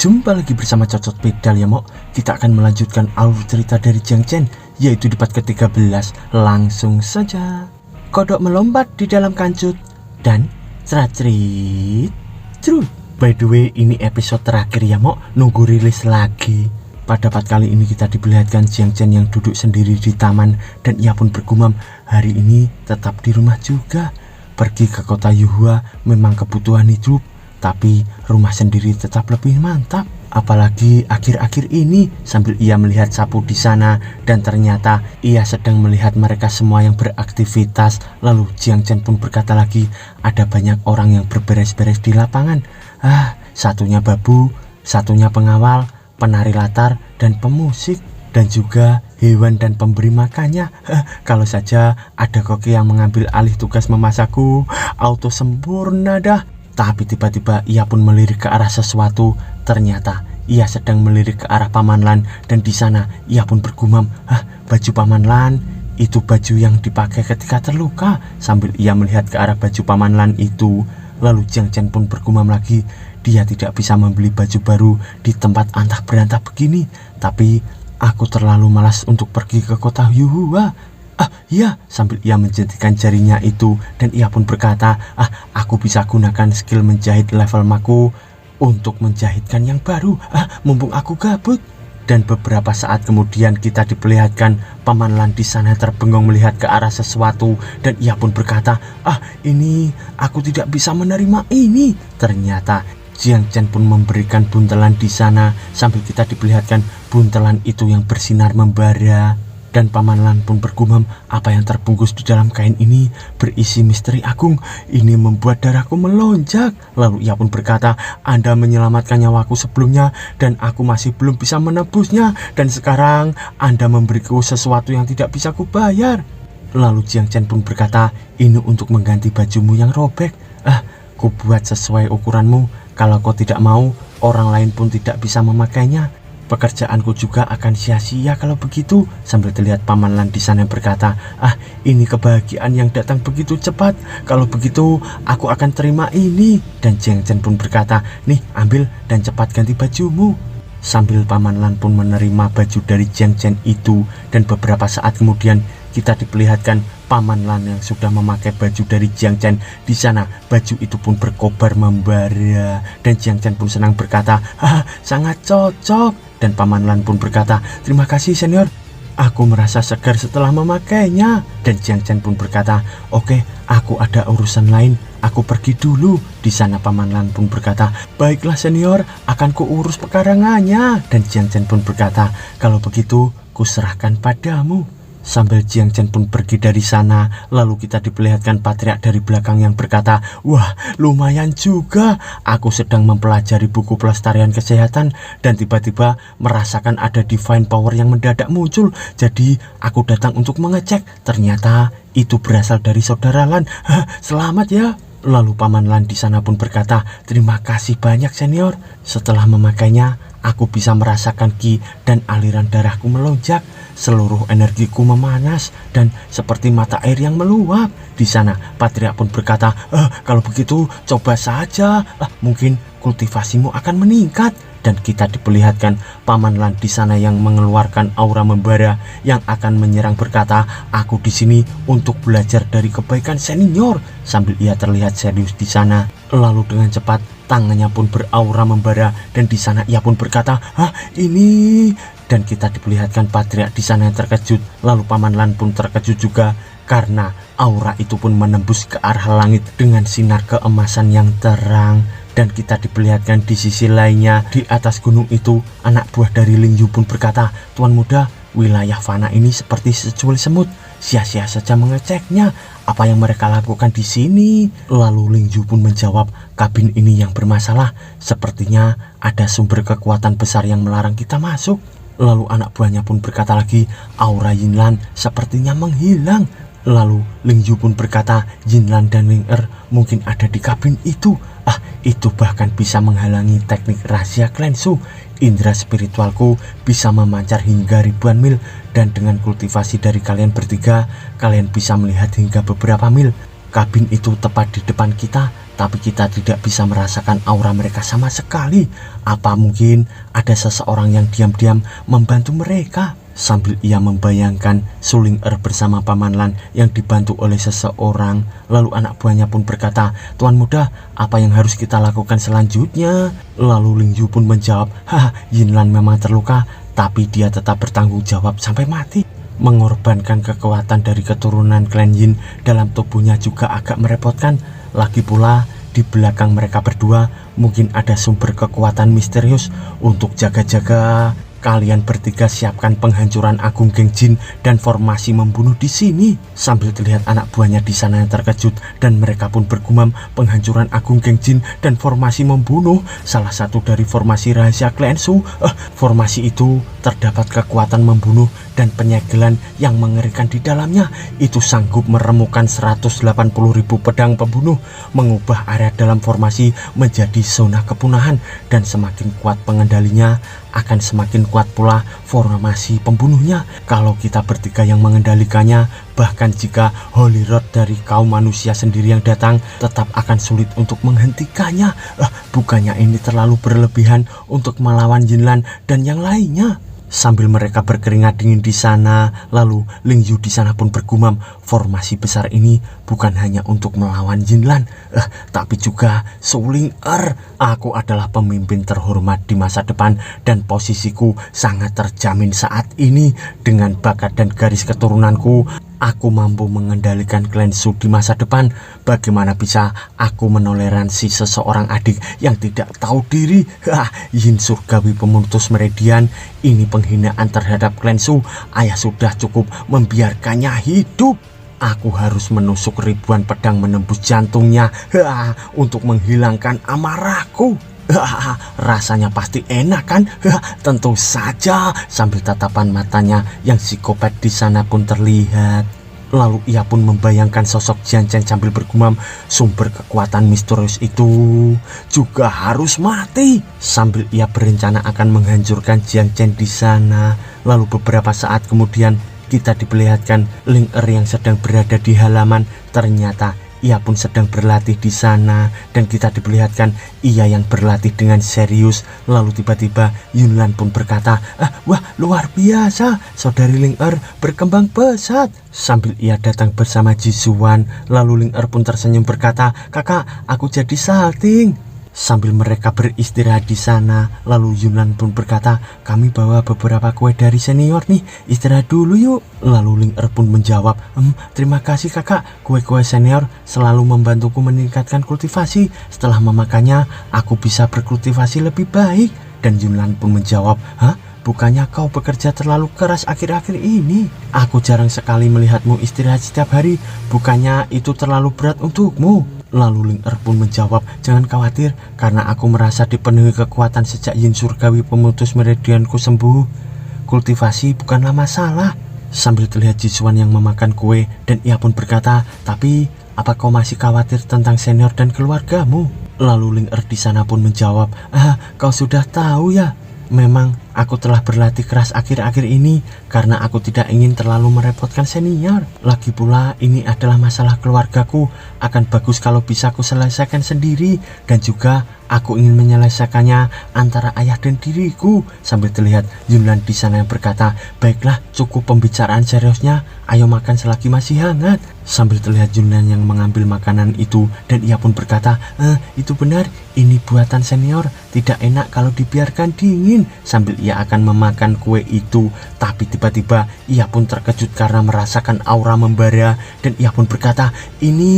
Jumpa lagi bersama Cocot Pedal ya Mok. Kita akan melanjutkan alur cerita dari Jiang Chen, yaitu di part ke-13. Langsung saja. Kodok melompat di dalam kancut dan cerat-cerit. By the way, ini episode terakhir ya Mok, nunggu rilis lagi. Pada part kali ini kita diperlihatkan Jiang Chen yang duduk sendiri di taman, dan ia pun bergumam hari ini tetap di rumah juga. Pergi ke kota Yuhua memang kebutuhan hidup, tapi rumah sendiri tetap lebih mantap. Apalagi akhir-akhir ini, sambil ia melihat sapu di sana, dan ternyata ia sedang melihat mereka semua yang beraktivitas. Lalu Jiang Chen pun berkata lagi, ada banyak orang yang berberes-beres di lapangan. Satunya babu, satunya pengawal, penari latar, dan pemusik, dan juga hewan dan pemberi makannya. Kalau saja ada koki yang mengambil alih tugas memasakku, auto sempurna dah. Tapi tiba-tiba ia pun melirik ke arah sesuatu. Ternyata ia sedang melirik ke arah Paman Lan, dan di sana ia pun bergumam, baju Paman Lan itu baju yang dipakai ketika terluka. Sambil ia melihat ke arah baju Paman Lan itu, lalu Jiang Chen pun bergumam lagi, dia tidak bisa membeli baju baru di tempat antah berantah begini. Tapi aku terlalu malas untuk pergi ke kota Yuhua. Ya, sambil ia menjentikan jarinya itu, dan ia pun berkata, aku bisa gunakan skill menjahit level maku untuk menjahitkan yang baru, mumpung aku gabut. Dan beberapa saat kemudian kita diperlihatkan Paman Lan di sana terbengong melihat ke arah sesuatu, dan ia pun berkata, ini aku tidak bisa menerima ini. Ternyata Jiang Chen pun memberikan buntelan di sana, sambil kita diperlihatkan buntelan itu yang bersinar membara. Dan Paman Lan pun bergumam, apa yang terbungkus di dalam kain ini berisi misteri agung. Ini membuat darahku melonjak. Lalu ia pun berkata, Anda menyelamatkan nyawaku sebelumnya, dan aku masih belum bisa menebusnya. Dan sekarang Anda memberiku sesuatu yang tidak bisa kubayar. Lalu Jiang Chen pun berkata, ini untuk mengganti bajumu yang robek. Ku buat sesuai ukuranmu. Kalau kau tidak mau, orang lain pun tidak bisa memakainya. Pekerjaanku juga akan sia-sia kalau begitu. Sambil terlihat Paman Lan di sana berkata, ini kebahagiaan yang datang begitu cepat. Kalau begitu aku akan terima ini. Dan Jiang Chen pun berkata, nih ambil dan cepat ganti bajumu. Sambil Paman Lan pun menerima baju dari Jiang Chen itu, dan beberapa saat kemudian kita diperlihatkan Paman Lan yang sudah memakai baju dari Jiang Chen. Di sana baju itu pun berkobar membara, dan Jiang Chen pun senang berkata, sangat cocok. Dan Paman Lan pun berkata, terima kasih senior, aku merasa segar setelah memakainya. Dan Jiang Chen pun berkata, oke, aku ada urusan lain, aku pergi dulu. Di sana Paman Lan pun berkata, baiklah senior, akan kuurus pekarangannya. Dan Jiang Chen pun berkata, kalau begitu kuserahkan padamu. Sambil Jiang Chen pun pergi dari sana, lalu kita diperlihatkan patriark dari belakang yang berkata, wah lumayan juga, aku sedang mempelajari buku pelestarian kesehatan, dan tiba-tiba merasakan ada divine power yang mendadak muncul. Jadi aku datang untuk mengecek, ternyata itu berasal dari saudara Lan. Selamat ya. Lalu Paman Lan di sana pun berkata, terima kasih banyak senior. Setelah memakainya, aku bisa merasakan ki dan aliran darahku melonjak. Seluruh energiku memanas dan seperti mata air yang meluap. Di sana patriark pun berkata, kalau begitu coba saja, mungkin kultivasimu akan meningkat. Dan kita diperlihatkan Paman Lan di sana yang mengeluarkan aura membara yang akan menyerang berkata, aku di sini untuk belajar dari kebaikan senior. Sambil ia terlihat serius di sana, lalu dengan cepat tangannya pun beraura membara, dan di sana ia pun berkata, ini. Dan kita diperlihatkan patriark di sana yang terkejut. Lalu Paman Lan pun terkejut juga, karena aura itu pun menembus ke arah langit dengan sinar keemasan yang terang. Dan kita diperlihatkan di sisi lainnya, di atas gunung itu, anak buah dari Ling Yu pun berkata, Tuan muda, wilayah fana ini seperti secuil semut, sia-sia saja mengeceknya. Apa yang mereka lakukan di sini? Lalu Ling Yu pun menjawab, kabin ini yang bermasalah, sepertinya ada sumber kekuatan besar yang melarang kita masuk. Lalu anak buahnya pun berkata lagi, aura Yin Lan sepertinya menghilang. Lalu Ling Yu pun berkata, Yin Lan dan Ling Er mungkin ada di kabin itu. Itu bahkan bisa menghalangi teknik rahasia Clan Su. Indera spiritualku bisa memancar hingga ribuan mil, dan dengan kultivasi dari kalian bertiga, kalian bisa melihat hingga beberapa mil. Kabin itu tepat di depan kita, tapi kita tidak bisa merasakan aura mereka sama sekali. Apa mungkin ada seseorang yang diam-diam membantu mereka? Sambil ia membayangkan Suling Er bersama Paman Lan yang dibantu oleh seseorang, lalu anak buahnya pun berkata, "Tuan muda, apa yang harus kita lakukan selanjutnya?" Lalu Ling Yu pun menjawab, Yin Lan memang terluka, tapi dia tetap bertanggung jawab sampai mati. Mengorbankan kekuatan dari keturunan klan Yin dalam tubuhnya juga agak merepotkan. Lagi pula di belakang mereka berdua mungkin ada sumber kekuatan misterius. Untuk jaga-jaga, kalian bertiga siapkan penghancuran Agung Geng Jin dan formasi membunuh di sini. Sambil terlihat anak buahnya di sana yang terkejut dan mereka pun bergumam, penghancuran Agung Geng Jin dan formasi membunuh, salah satu dari formasi rahasia Klan Su. Formasi itu terdapat kekuatan membunuh dan penyegelan yang mengerikan di dalamnya. Itu sanggup meremukan 180.000 pedang pembunuh, mengubah area dalam formasi menjadi zona kepunahan, dan semakin kuat pengendalinya akan semakin kuat pula formasi pembunuhnya. Kalau kita bertiga yang mengendalikannya, bahkan jika Holy Rod dari kaum manusia sendiri yang datang, tetap akan sulit untuk menghentikannya. Bukannya ini terlalu berlebihan untuk melawan Yin Lan dan yang lainnya? Sambil mereka berkeringat dingin di sana, lalu Ling Yu di sana pun bergumam, formasi besar ini bukan hanya untuk melawan Yin Lan, tapi juga Suling Er. Aku adalah pemimpin terhormat di masa depan dan posisiku sangat terjamin saat ini. Dengan bakat dan garis keturunanku, aku mampu mengendalikan klan Su di masa depan. Bagaimana bisa aku menoleransi seseorang adik yang tidak tahu diri? Yin surgawi pemutus meridian, ini penghinaan terhadap klan Su. Ayah sudah cukup membiarkannya hidup. Aku harus menusuk ribuan pedang menembus jantungnya untuk menghilangkan amarahku. Rasanya pasti enak kan? Tentu saja. Sambil tatapan matanya yang psikopat di sana pun terlihat. Lalu ia pun membayangkan sosok Jian Chen sambil bergumam, sumber kekuatan misterius itu juga harus mati. Sambil ia berencana akan menghancurkan Jian Chen di sana. Lalu beberapa saat kemudian kita diperlihatkan Ling Er yang sedang berada di halaman. Ternyata ia pun sedang berlatih di sana, dan kita diperlihatkan ia yang berlatih dengan serius. Lalu tiba-tiba Yun Lan pun berkata, "Wah, luar biasa, saudari Ling Er berkembang pesat." Sambil ia datang bersama Ji Zuan, lalu Ling Er pun tersenyum berkata, "Kakak, aku jadi salting." Sambil mereka beristirahat di sana, lalu Yun Lan pun berkata, "Kami bawa beberapa kue dari senior nih, istirahat dulu yuk." Lalu Ling Er pun menjawab, "Terima kasih kakak, kue-kue senior selalu membantuku meningkatkan kultivasi. Setelah memakannya, aku bisa berkultivasi lebih baik." Dan Yun Lan pun menjawab, "Bukannya kau bekerja terlalu keras akhir-akhir ini? Aku jarang sekali melihatmu istirahat setiap hari. Bukannya itu terlalu berat untukmu?" Lalu Ling Er pun menjawab, "Jangan khawatir, karena aku merasa dipenuhi kekuatan sejak Yin surgawi pemutus meridianku sembuh. Kultivasi bukanlah masalah." Sambil terlihat Ji Zuan yang memakan kue, dan ia pun berkata, "Tapi apa kau masih khawatir tentang senior dan keluargamu?" Lalu Ling Er di sana pun menjawab, "Kau sudah tahu ya, memang aku telah berlatih keras akhir-akhir ini karena aku tidak ingin terlalu merepotkan senior. Lagi pula ini adalah masalah keluargaku. Akan bagus kalau bisa aku selesaikan sendiri, dan juga aku ingin menyelesaikannya antara ayah dan diriku." Sambil terlihat Yun Lan di sana yang berkata, "Baiklah, cukup pembicaraan seriusnya. Ayo makan selagi masih hangat." Sambil terlihat Yun Lan yang mengambil makanan itu, dan ia pun berkata, "Itu benar, ini buatan senior. Tidak enak kalau dibiarkan dingin." Sambil ia akan memakan kue itu, tapi tiba-tiba ia pun terkejut karena merasakan aura membara, dan ia pun berkata, "Ini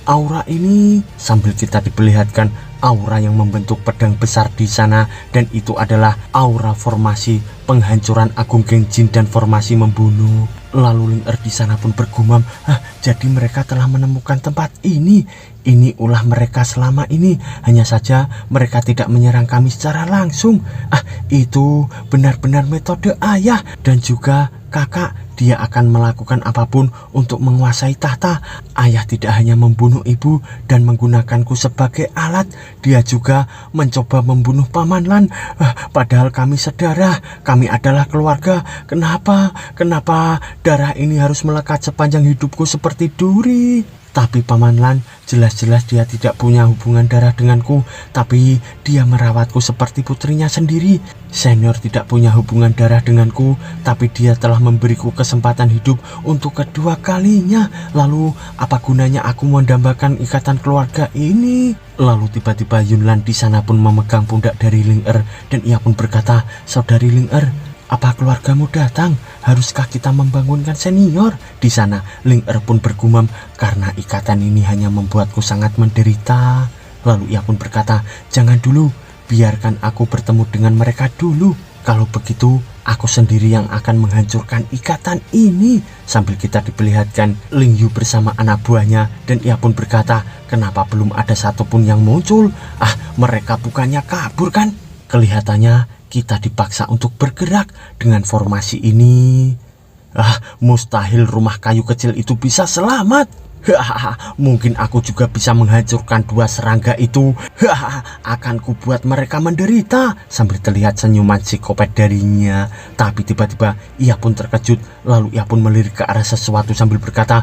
aura ini." Sambil kita diperlihatkan aura yang membentuk pedang besar di sana, dan itu adalah aura formasi penghancuran Agung Geng Jin dan formasi membunuh. Lalu Ling Er di sana pun bergumam, "Jadi mereka telah menemukan tempat ini. Ini ulah mereka selama ini. Hanya saja mereka tidak menyerang kami secara langsung. Itu benar-benar metode ayah dan juga kakak. Dia akan melakukan apapun untuk menguasai tahta. Ayah tidak hanya membunuh ibu dan menggunakanku sebagai alat, dia juga mencoba membunuh Paman Lan. Padahal kami saudara, kami adalah keluarga. Kenapa darah ini harus melekat sepanjang hidupku seperti duri?" Tapi Paman Lan, jelas-jelas dia tidak punya hubungan darah denganku, tapi dia merawatku seperti putrinya sendiri. Senior tidak punya hubungan darah denganku, tapi dia telah memberiku kesempatan hidup untuk kedua kalinya. Lalu apa gunanya aku mendambakan ikatan keluarga ini? Lalu tiba-tiba Yunlan di sana pun memegang pundak dari Ling Er dan ia pun berkata, "Saudari Ling Er, apa keluargamu datang? Haruskah kita membangunkan senior?" Di sana Ling Er pun bergumam, "Karena ikatan ini hanya membuatku sangat menderita." Lalu ia pun berkata, "Jangan dulu, biarkan aku bertemu dengan mereka dulu. Kalau begitu, aku sendiri yang akan menghancurkan ikatan ini." Sambil kita diperlihatkan Ling Yu bersama anak buahnya dan ia pun berkata, "Kenapa belum ada satupun yang muncul? Mereka bukannya kabur kan?" Kelihatannya kita dipaksa untuk bergerak dengan formasi ini. Mustahil rumah kayu kecil itu bisa selamat. Mungkin aku juga bisa menghancurkan dua serangga itu. Akan kubuat mereka menderita. Sambil terlihat senyuman psikopat darinya. Tapi tiba-tiba ia pun terkejut. Lalu ia pun melirik ke arah sesuatu sambil berkata,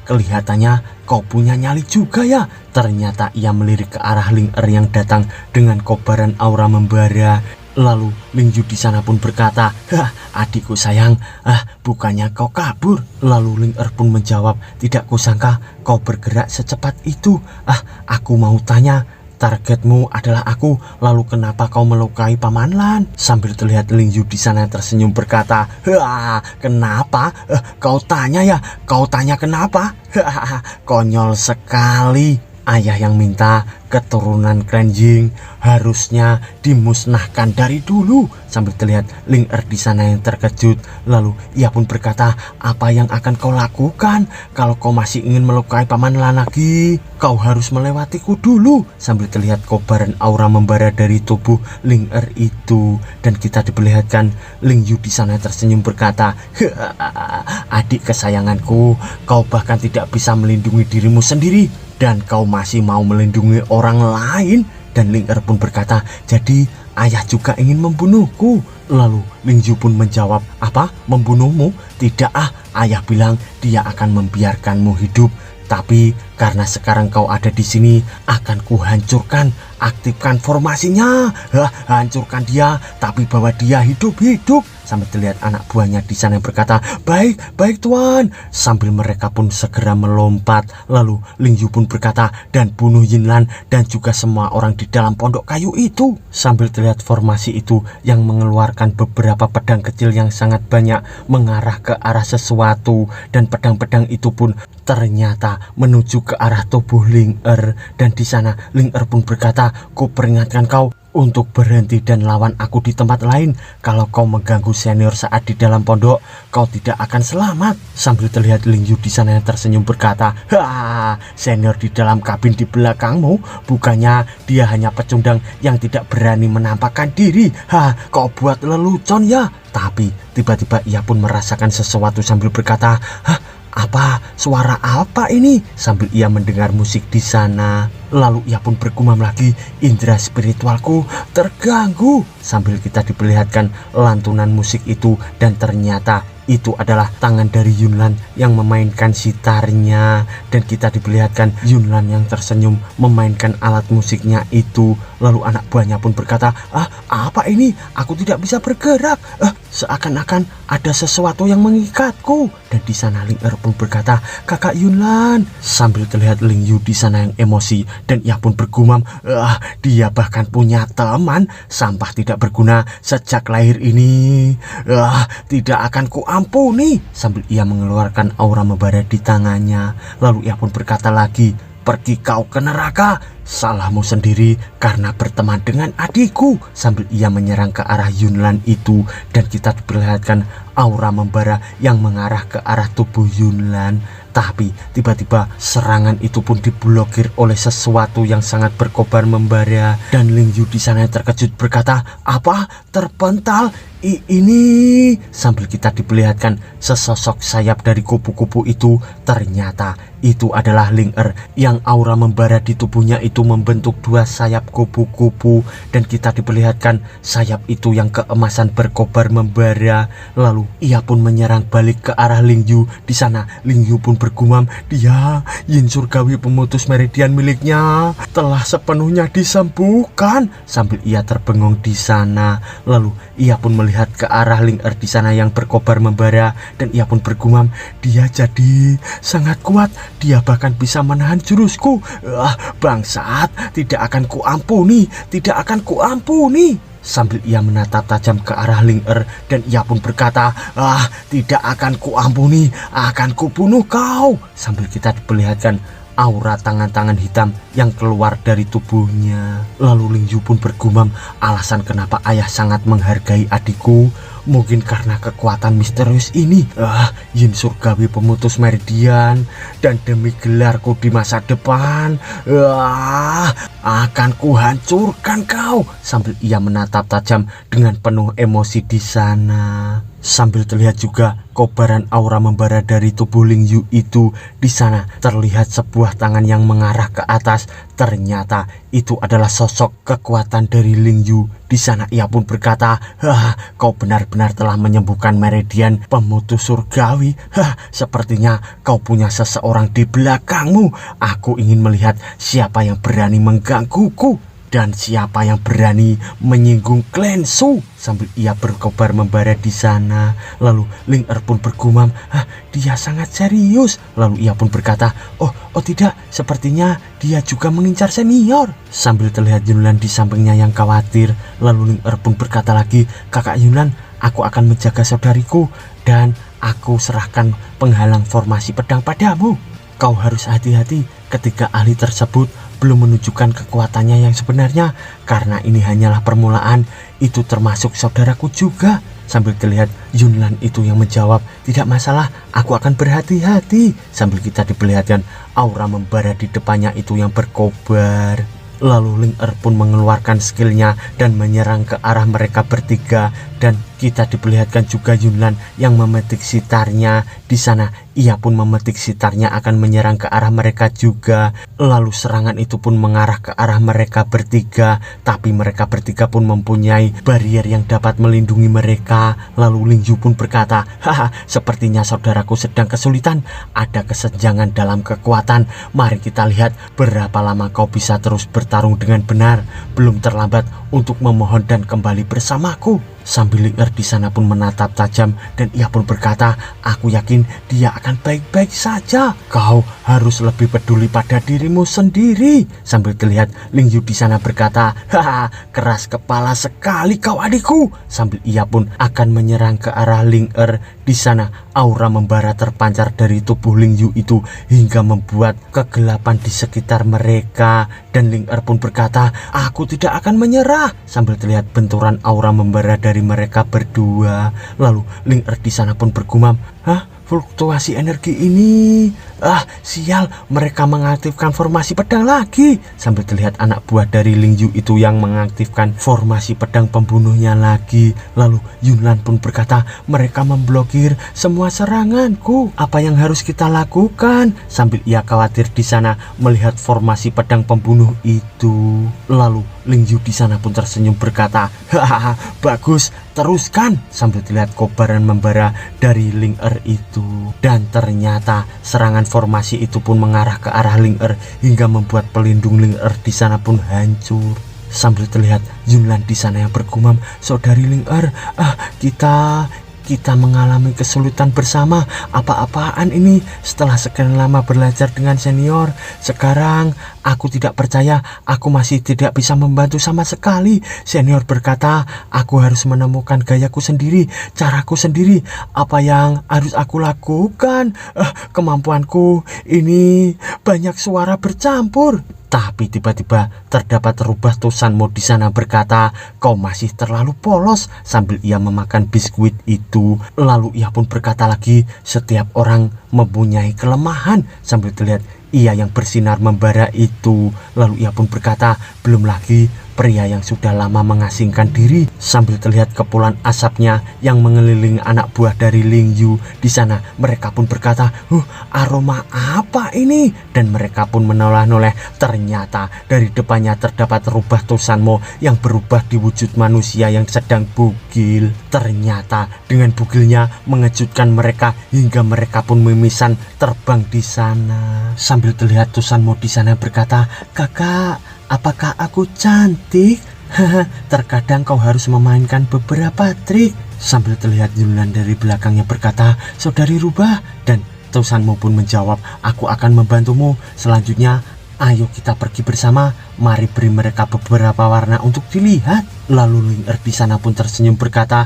"Kelihatannya kau punya nyali juga ya." Ternyata ia melirik ke arah Ling Er yang datang dengan kobaran aura membara. Lalu Ling Yu di sana pun berkata, "Adikku sayang, bukannya kau kabur?" Lalu Ling Er pun menjawab, "Tidak kusangka kau bergerak secepat itu. Aku mau tanya, targetmu adalah aku, lalu kenapa kau melukai Paman Lan?" Sambil terlihat Ling Yu di sana tersenyum berkata, "Kenapa? Kau tanya ya? Kau tanya kenapa? Konyol sekali. Ayah yang minta keturunan Klan Ying harusnya dimusnahkan dari dulu." Sambil terlihat Ling Er di sana yang terkejut. Lalu ia pun berkata, "Apa yang akan kau lakukan? Kalau kau masih ingin melukai Paman Lan lagi, kau harus melewatiku dulu." Sambil terlihat kobaran aura membara dari tubuh Ling Er itu dan kita diperlihatkan Ling Yu di sana tersenyum berkata, "Adik kesayanganku, kau bahkan tidak bisa melindungi dirimu sendiri dan kau masih mau melindungi orang lain." Dan Ling Er pun berkata, "Jadi ayah juga ingin membunuhku?" Lalu Ling Yu pun menjawab, "Apa? Membunuhmu? Tidak, ayah bilang dia akan membiarkanmu hidup. Tapi karena sekarang kau ada di sini, akan kuhancurkan. Aktifkan formasinya. Hancurkan dia, tapi bawa dia hidup-hidup." Sambil terlihat anak buahnya di sana yang berkata, "Baik, baik tuan." Sambil mereka pun segera melompat. Lalu Ling Yu pun berkata, "Dan bunuh Yinlan dan juga semua orang di dalam pondok kayu itu." Sambil terlihat formasi itu yang mengeluarkan beberapa pedang kecil yang sangat banyak mengarah ke arah sesuatu. Dan pedang-pedang itu pun ternyata menuju ke arah tubuh Ling Er. Dan di sana Ling Er pun berkata, "Ku peringatkan kau untuk berhenti dan lawan aku di tempat lain. Kalau kau mengganggu senior saat di dalam pondok, kau tidak akan selamat." Sambil terlihat Ling Yu di sana yang tersenyum berkata, "Senior di dalam kabin di belakangmu, bukannya dia hanya pecundang yang tidak berani menampakkan diri. Kau buat lelucon ya." Tapi tiba-tiba ia pun merasakan sesuatu sambil berkata, "Apa? Suara apa ini?" Sambil ia mendengar musik di sana. Lalu ia pun bergumam lagi, "Indera spiritualku terganggu." Sambil kita diperlihatkan lantunan musik itu dan ternyata itu adalah tangan dari Yunlan yang memainkan sitarnya. Dan kita diperlihatkan Yunlan yang tersenyum memainkan alat musiknya itu. Lalu anak buahnya pun berkata, "Apa ini? Aku tidak bisa bergerak. Seakan-akan ada sesuatu yang mengikatku." Dan di sana Ling Er pun berkata, "Kakak Yunlan." Sambil terlihat Ling Yu di sana yang emosi dan ia pun bergumam, "Dia bahkan punya teman sampah tidak berguna sejak lahir ini. Tidak akan kuampuni." Sambil ia mengeluarkan aura membara di tangannya. Lalu ia pun berkata lagi, "Pergi kau ke neraka. Salahmu sendiri karena berteman dengan adikku." Sambil ia menyerang ke arah Yunlan itu dan kita diperlihatkan aura membara yang mengarah ke arah tubuh Yunlan. Tapi tiba-tiba serangan itu pun diblokir oleh sesuatu yang sangat berkobar membara. Dan Ling Yu di sana terkejut berkata, "Apa? Terpental? Ini sambil kita diperlihatkan sesosok sayap dari kupu-kupu itu. Ternyata itu adalah Ling Er yang aura membara di tubuhnya itu membentuk dua sayap kupu-kupu, dan kita diperlihatkan sayap itu yang keemasan berkobar membara. Lalu ia pun menyerang balik ke arah Ling Yu. Di sana Ling Yu pun bergumam, dia yin surgawi pemutus meridian miliknya telah sepenuhnya disembuhkan. Sambil ia terbengong di sana, lalu ia pun melihat ke arah Ling Er di sana yang berkobar membara, dan ia pun bergumam, dia jadi sangat kuat, dia bahkan bisa menahan jurusku. Bangsat, tidak akan kuampuni, tidak akan kuampuni. Sambil ia menatap tajam ke arah Ling Er, dan ia pun berkata, tidak akan kuampuni, akan kubunuh kau. Sambil kita diperlihatkan aura tangan-tangan hitam yang keluar dari tubuhnya. Lalu Ling Yu pun bergumam, alasan kenapa ayah sangat menghargai adikku mungkin karena kekuatan misterius ini. Yin surgawi pemutus meridian, dan demi gelarku di masa depan, akan kuhancurkan kau. Sambil ia menatap tajam dengan penuh emosi di sana. Sambil terlihat juga kobaran aura membara dari tubuh Ling Yu itu. Di sana terlihat sebuah tangan yang mengarah ke atas. Ternyata itu adalah sosok kekuatan dari Ling Yu. Di sana ia pun berkata, kau benar-benar telah menyembuhkan meridian pemutus surgawi. Sepertinya kau punya seseorang di belakangmu. Aku ingin melihat siapa yang berani menggangguku dan siapa yang berani menyinggung klan Su. Sambil ia berkobar membara di sana. Lalu Ling Er pun bergumam, dia sangat serius. Lalu ia pun berkata, oh tidak, sepertinya dia juga mengincar senior. Sambil terlihat Yunlan di sampingnya yang khawatir. Lalu Ling Er pun berkata lagi, kakak Yunlan, aku akan menjaga saudariku, dan aku serahkan penghalang formasi pedang padamu. Kau harus hati-hati ketika ahli tersebut belum menunjukkan kekuatannya yang sebenarnya, karena ini hanyalah permulaan. Itu termasuk saudaraku juga. Sambil terlihat Yunlan itu yang menjawab, tidak masalah, aku akan berhati-hati. Sambil kita diperlihatkan aura membara di depannya itu yang berkobar. Lalu Ling Er pun mengeluarkan skillnya dan menyerang ke arah mereka bertiga, dan kita diperlihatkan juga Yunlan yang memetik sitarnya. Di sana ia pun memetik sitarnya akan menyerang ke arah mereka juga. Lalu serangan itu pun mengarah ke arah mereka bertiga, tapi mereka bertiga pun mempunyai barrier yang dapat melindungi mereka. Lalu Ling Yu pun berkata, sepertinya saudaraku sedang kesulitan, ada kesenjangan dalam kekuatan. Mari kita lihat berapa lama kau bisa terus bertarung dengan benar. Belum terlambat untuk memohon dan kembali bersamaku. Sambil Ling Er di sana pun menatap tajam, dan ia pun berkata, aku yakin dia akan baik-baik saja. Kau harus lebih peduli pada dirimu sendiri. Sambil terlihat Ling Yu di sana berkata, keras kepala sekali kau adikku. Sambil ia pun akan menyerang ke arah Ling Er. Di sana aura membara terpancar dari tubuh Ling Yu itu hingga membuat kegelapan di sekitar mereka, dan Ling Er pun berkata, aku tidak akan menyerah. Sambil terlihat benturan aura membara dari mereka berdua. Lalu Ling Er di sana pun bergumam, fluktuasi energi ini, sial, mereka mengaktifkan formasi pedang lagi. Sambil terlihat anak buah dari Ling Yu itu yang mengaktifkan formasi pedang pembunuhnya lagi. Lalu Yunlan pun berkata, mereka memblokir semua seranganku, apa yang harus kita lakukan? Sambil ia khawatir di sana melihat formasi pedang pembunuh itu. Lalu Ling Yu di sana pun tersenyum berkata, bagus, teruskan. Sambil terlihat kobaran membara dari Ling Er itu, dan ternyata serangan formasi itu pun mengarah ke arah Ling Er hingga membuat pelindung Ling Er di sana pun hancur. Sambil terlihat Yunlan di sana yang bergumam, saudari Ling Er, kita mengalami kesulitan bersama. Apa-apaan ini? Setelah sekian lama belajar dengan senior, sekarang aku tidak percaya aku masih tidak bisa membantu sama sekali. Senior berkata aku harus menemukan gayaku sendiri, caraku sendiri. Apa yang harus aku lakukan? Kemampuanku ini banyak suara bercampur. Tapi tiba-tiba terdapat rubah tulisanmu di sana berkata, kau masih terlalu polos. Sambil ia memakan biskuit itu. Lalu ia pun berkata lagi, setiap orang mempunyai kelemahan. Sambil terlihat ia yang bersinar membara itu. Lalu ia pun berkata, belum lagi pria yang sudah lama mengasingkan diri. Sambil terlihat kepulan asapnya yang mengelilingi anak buah dari Ling Yu di sana, mereka pun berkata, aroma apa ini? Dan mereka pun menoleh-noleh. Ternyata dari depannya terdapat rubah Tusanmo yang berubah di wujud manusia yang sedang bugil. Ternyata dengan bugilnya mengejutkan mereka hingga mereka pun mimisan terbang di sana. Sambil terlihat Tusanmo di sana berkata, "Kakak, apakah aku cantik? Terkadang kau harus memainkan beberapa trik." Sambil terlihat Yunlan dari belakangnya berkata, "Saudari rubah." Dan Tusanmo pun menjawab, "Aku akan membantumu. Selanjutnya, ayo kita pergi bersama. Mari beri mereka beberapa warna untuk dilihat." Lalu Ling Er di sana pun tersenyum berkata,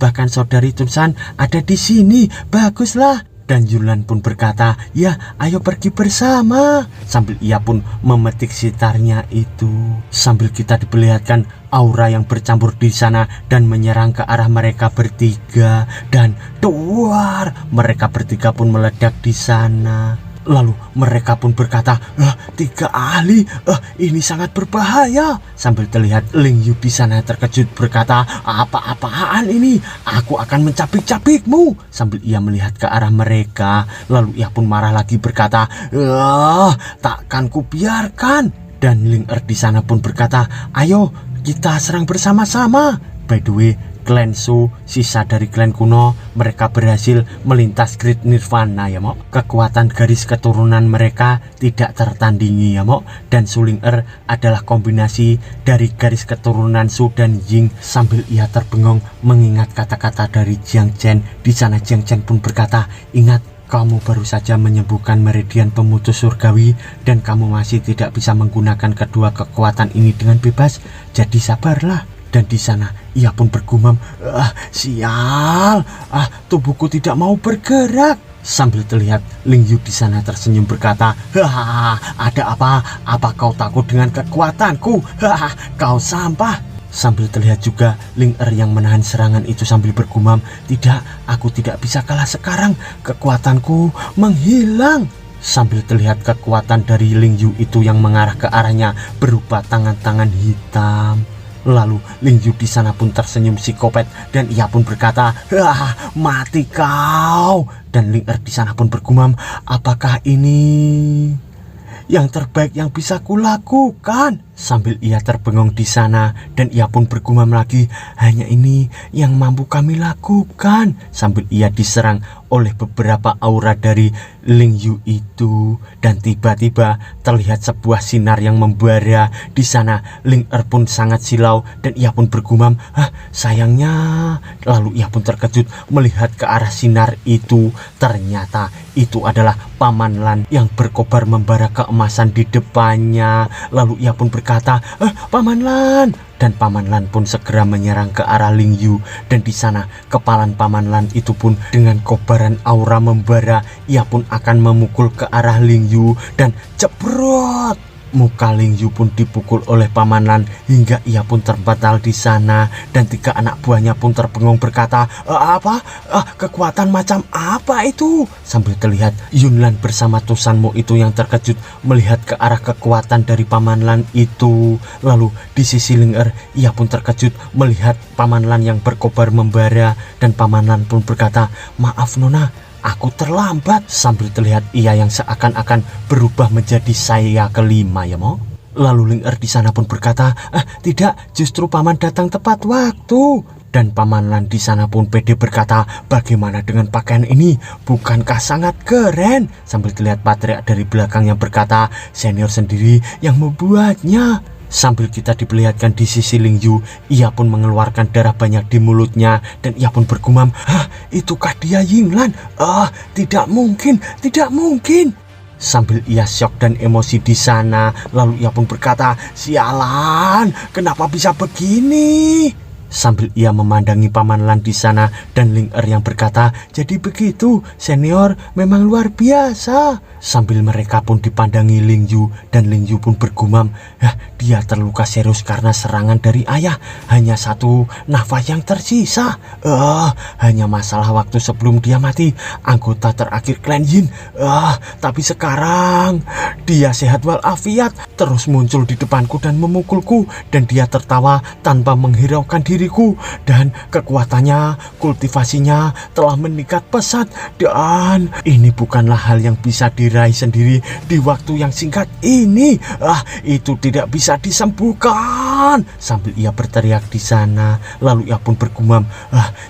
"Bahkan saudari Tusan ada di sini. Baguslah." Dan Yunlan pun berkata, "Ya, ayo pergi bersama." Sambil ia pun memetik sitarnya itu. Sambil kita diperlihatkan aura yang bercampur di sana dan menyerang ke arah mereka bertiga. Dan duar, mereka bertiga pun meledak di sana. Lalu mereka pun berkata, "Tiga ahli, ini sangat berbahaya." Sambil terlihat Ling Yu di sana terkejut berkata, "Apa-apaan ini? Aku akan mencapik-capikmu." Sambil ia melihat ke arah mereka, lalu ia pun marah lagi berkata, "Takkan kubiarkan." Dan Ling Er di sana pun berkata, "Ayo kita serang bersama-sama." By the way, klan Shu, sisa dari klan kuno, mereka berhasil melintas Great Nirvana ya Mok. Kekuatan garis keturunan mereka tidak tertandingi ya Mok. Dan Shu Ling Er adalah kombinasi dari garis keturunan Shu dan Ying. Sambil ia terbengong mengingat kata-kata dari Jiang Chen. Di sana Jiang Chen pun berkata, "Ingat, kamu baru saja menyembuhkan meridian pemutus surgawi dan kamu masih tidak bisa menggunakan kedua kekuatan ini dengan bebas. Jadi sabarlah." Dan di sana ia pun bergumam, "Sial, tubuhku tidak mau bergerak." Sambil terlihat Ling Yu di sana tersenyum berkata, "Ada apa? Apa kau takut dengan kekuatanku? Kau sampah." Sambil terlihat juga Ling Er yang menahan serangan itu sambil bergumam, "Tidak, aku tidak bisa kalah sekarang. Kekuatanku menghilang." Sambil terlihat kekuatan dari Ling Yu itu yang mengarah ke arahnya berupa tangan-tangan hitam. Lalu Ling Yu di sana pun tersenyum psikopat dan ia pun berkata, "Mati kau." Dan Ling Er di sana pun bergumam, "Apakah ini yang terbaik yang bisa kulakukan?" Sambil ia terbengong di sana dan ia pun bergumam lagi, "Hanya ini yang mampu kami lakukan." Sambil ia diserang oleh beberapa aura dari Ling Yu itu dan tiba-tiba terlihat sebuah sinar yang membara di sana. Ling Er pun sangat silau dan ia pun bergumam, "Sayangnya." Lalu ia pun terkejut melihat ke arah sinar itu. Ternyata itu adalah Paman Lan yang berkobar membara keemasan di depannya. Lalu ia pun berkata, "Paman Lan." Dan Paman Lan pun segera menyerang ke arah Ling Yu. Dan di sana kepalan Paman Lan itu pun dengan kobaran aura membara, ia pun akan memukul ke arah Ling Yu dan ceprot. Muka Ling Yu pun dipukul oleh Paman Lan hingga ia pun terbatal di sana. Dan tiga anak buahnya pun terbengong berkata, "Apa? Kekuatan macam apa itu?" Sambil terlihat Yunlan bersama Tusanmo itu yang terkejut melihat ke arah kekuatan dari Paman Lan itu. Lalu di sisi Ling Er, ia pun terkejut melihat Paman Lan yang berkobar membara. Dan Paman Lan pun berkata, "Maaf Nona, aku terlambat." Sambil terlihat ia yang seakan-akan berubah menjadi saya kelima ya Mo. Lalu Ling Er di sana pun berkata, "Tidak, justru paman datang tepat waktu." Dan Paman Lan di sana pun pede berkata, "Bagaimana dengan pakaian ini? Bukankah sangat keren?" Sambil terlihat Patria dari belakang yang berkata, "Senior sendiri yang membuatnya." Sambil kita diperlihatkan di sisi Ling Yu, ia pun mengeluarkan darah banyak di mulutnya dan ia pun bergumam, "Itukah dia Yinglan? Tidak mungkin, tidak mungkin." Sambil ia syok dan emosi di sana, lalu ia pun berkata, "Sialan, kenapa bisa begini?" sambil ia memandangi Paman Lan di sana dan Ling Er yang berkata, "Jadi begitu, senior memang luar biasa." Sambil mereka pun dipandangi Ling Yu dan Ling Yu pun bergumam, dia terluka serius karena serangan dari ayah. Hanya satu nafas yang tersisa. Hanya masalah waktu sebelum dia mati. Anggota terakhir klan Yin. Tapi sekarang dia sehat walafiat, terus muncul di depanku dan memukulku, dan dia tertawa tanpa menghiraukan diriku, dan kekuatannya, kultivasinya telah meningkat pesat, dan ini bukanlah hal yang bisa diraih sendiri di waktu yang singkat ini. Itu tidak bisa disembuhkan. Sambil ia berteriak di sana, lalu ia pun bergumam,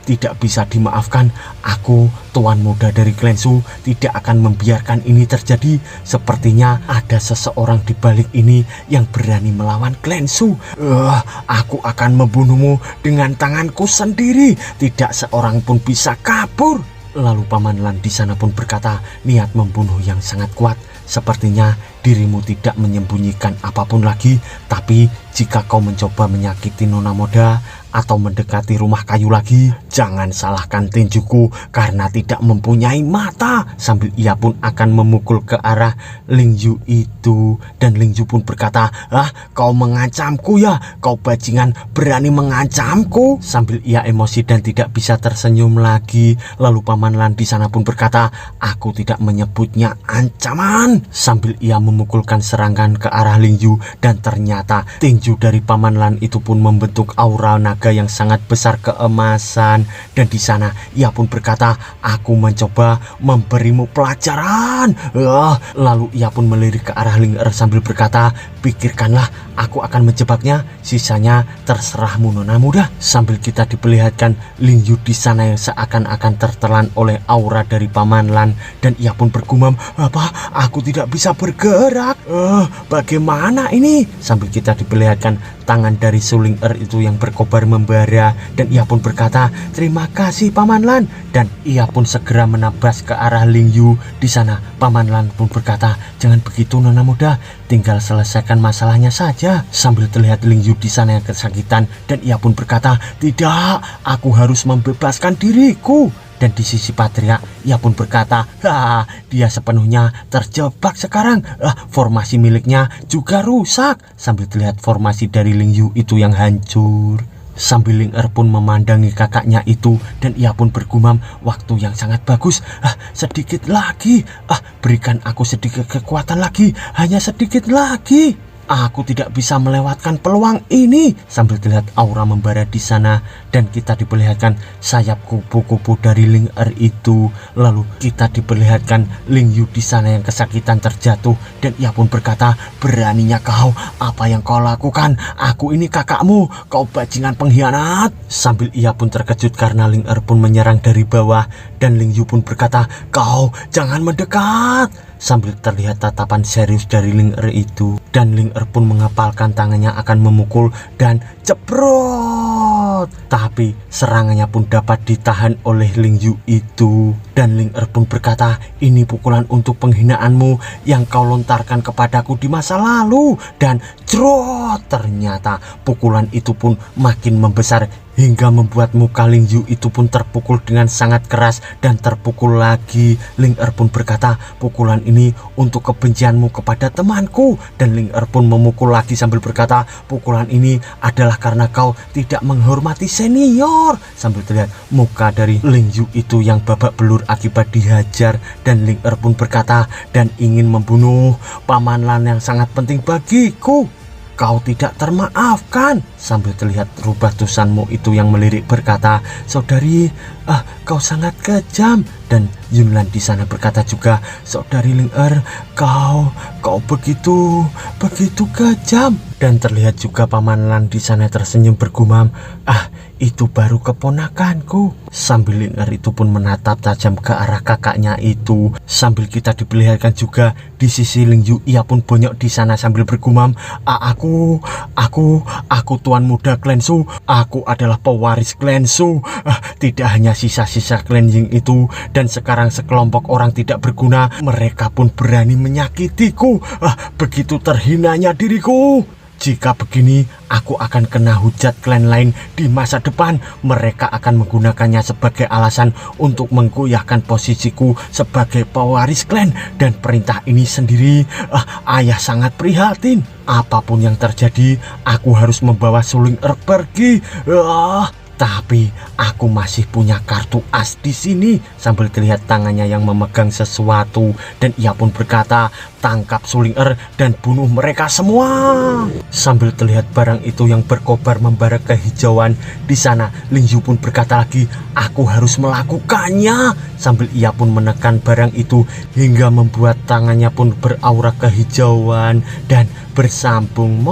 tidak bisa dimaafkan. Aku, tuan muda dari klan Su, tidak akan membiarkan ini terjadi. Sepertinya ada seseorang di balik ini yang berani melawan klan Su. Aku akan membunuhmu dengan tanganku sendiri. Tidak seorang pun bisa kabur. Lalu Paman Lan di sana pun berkata, "Niat membunuh yang sangat kuat. Sepertinya dirimu tidak menyembunyikan apapun lagi. Tapi jika kau mencoba menyakiti Nona Moda atau mendekati rumah kayu lagi, jangan salahkan tinjuku karena tidak mempunyai mata." Sambil ia pun akan memukul ke arah Ling Yu itu, dan Ling Yu pun berkata, "Kau mengancamku ya? Kau bajingan berani mengancamku?" Sambil ia emosi dan tidak bisa tersenyum lagi. Lalu Paman Lan di sana pun berkata, "Aku tidak menyebutnya ancaman." Sambil ia memukulkan serangan ke arah Ling Yu, dan ternyata tinju dari Paman Lan itu pun membentuk aura naga yang sangat besar keemasan, dan di sana ia pun berkata, "Aku mencoba memberimu pelajaran." Lalu ia pun melirik ke arah Ling Er sambil berkata, "Pikirkanlah, aku akan menjebaknya. Sisanya terserahmu, Nona Muda." Sambil kita diperlihatkan Ling Yu di sana yang seakan-akan tertelan oleh aura dari Paman Lan, dan ia pun bergumam, "Apa? Aku tidak bisa bergerak. Bagaimana ini?" Sambil kita diperlihatkan tangan dari Suling Er itu yang berkobar membara, dan ia pun berkata, "Terima kasih Paman Lan." Dan ia pun segera menabas ke arah Ling Yu. Di sana Paman Lan pun berkata, "Jangan begitu Nona Muda, tinggal selesaikan masalahnya saja." Sambil terlihat Ling Yu di sana yang kesakitan, dan ia pun berkata, "Tidak, aku harus membebaskan diriku." Dan di sisi Patria, ia pun berkata, dia sepenuhnya terjebak sekarang. Formasi miliknya juga rusak. Sambil terlihat formasi dari Ling Yu itu yang hancur. Sambil Ling Er pun memandangi kakaknya itu, dan ia pun bergumam, "Waktu yang sangat bagus. Sedikit lagi. Berikan aku sedikit kekuatan lagi. Hanya sedikit lagi. Aku tidak bisa melewatkan peluang ini." Sambil terlihat aura membara di sana, dan kita diperlihatkan sayap kupu-kupu dari Ling Er itu. Lalu kita diperlihatkan Ling Yu di sana yang kesakitan terjatuh, dan ia pun berkata, "Beraninya kau? Apa yang kau lakukan? Aku ini kakakmu, kau bajingan pengkhianat." Sambil ia pun terkejut karena Ling Er pun menyerang dari bawah, dan Ling Yu pun berkata, "Kau jangan mendekat." Sambil terlihat tatapan serius dari Ling Er itu, dan Ling Er pun mengepalkan tangannya akan memukul, dan ceprot. Tapi serangannya pun dapat ditahan oleh Ling Yu itu, dan Ling Er pun berkata, "Ini pukulan untuk penghinaanmu yang kau lontarkan kepadaku di masa lalu." Dan cerot, ternyata pukulan itu pun makin membesar hingga membuat muka Ling Yu itu pun terpukul dengan sangat keras dan terpukul lagi. Ling Er pun berkata, "Pukulan ini untuk kebencianmu kepada temanku." Dan Ling Er pun memukul lagi sambil berkata, "Pukulan ini adalah karena kau tidak menghormati senior." Sambil terlihat muka dari Ling Yu itu yang babak belur akibat dihajar, dan Ling Er pun berkata, "Dan ingin membunuh Paman Lan yang sangat penting bagiku. Kau tidak termaafkan." Sambil terlihat rubah tusanmu itu yang melirik berkata, "Saudari, kau sangat kejam." Dan Yunlan di sana berkata juga, "Saudari Ling Er, kau begitu kejam." Dan terlihat juga Paman Lan di sana tersenyum bergumam, "Itu baru keponakanku." Sambil Ling Er itu pun menatap tajam ke arah kakaknya itu. Sambil kita diperlihatkan juga di sisi Ling Yu, ia pun bonyok di sana sambil bergumam, Aku tuan muda klan Su. Aku adalah pewaris klan Su. Tidak hanya sisa-sisa klan Ying itu, dan sekarang sekelompok orang tidak berguna, mereka pun berani menyakitiku. Begitu terhinanya diriku." Jika begini, aku akan kena hujat klan lain di masa depan. Mereka akan menggunakannya sebagai alasan untuk menggoyahkan posisiku sebagai pewaris klan. Dan perintah ini sendiri, ayah sangat prihatin. Apapun yang terjadi, aku harus membawa Suling Er pergi. Tapi aku masih punya kartu as di sini. Sambil terlihat tangannya yang memegang sesuatu, dan ia pun berkata, tangkap Suling Er dan bunuh mereka semua. Sambil terlihat barang itu yang berkobar membara kehijauan di sana, Lin Yu pun berkata lagi, aku harus melakukannya. Sambil ia pun menekan barang itu hingga membuat tangannya pun beraura kehijauan dan bersambung.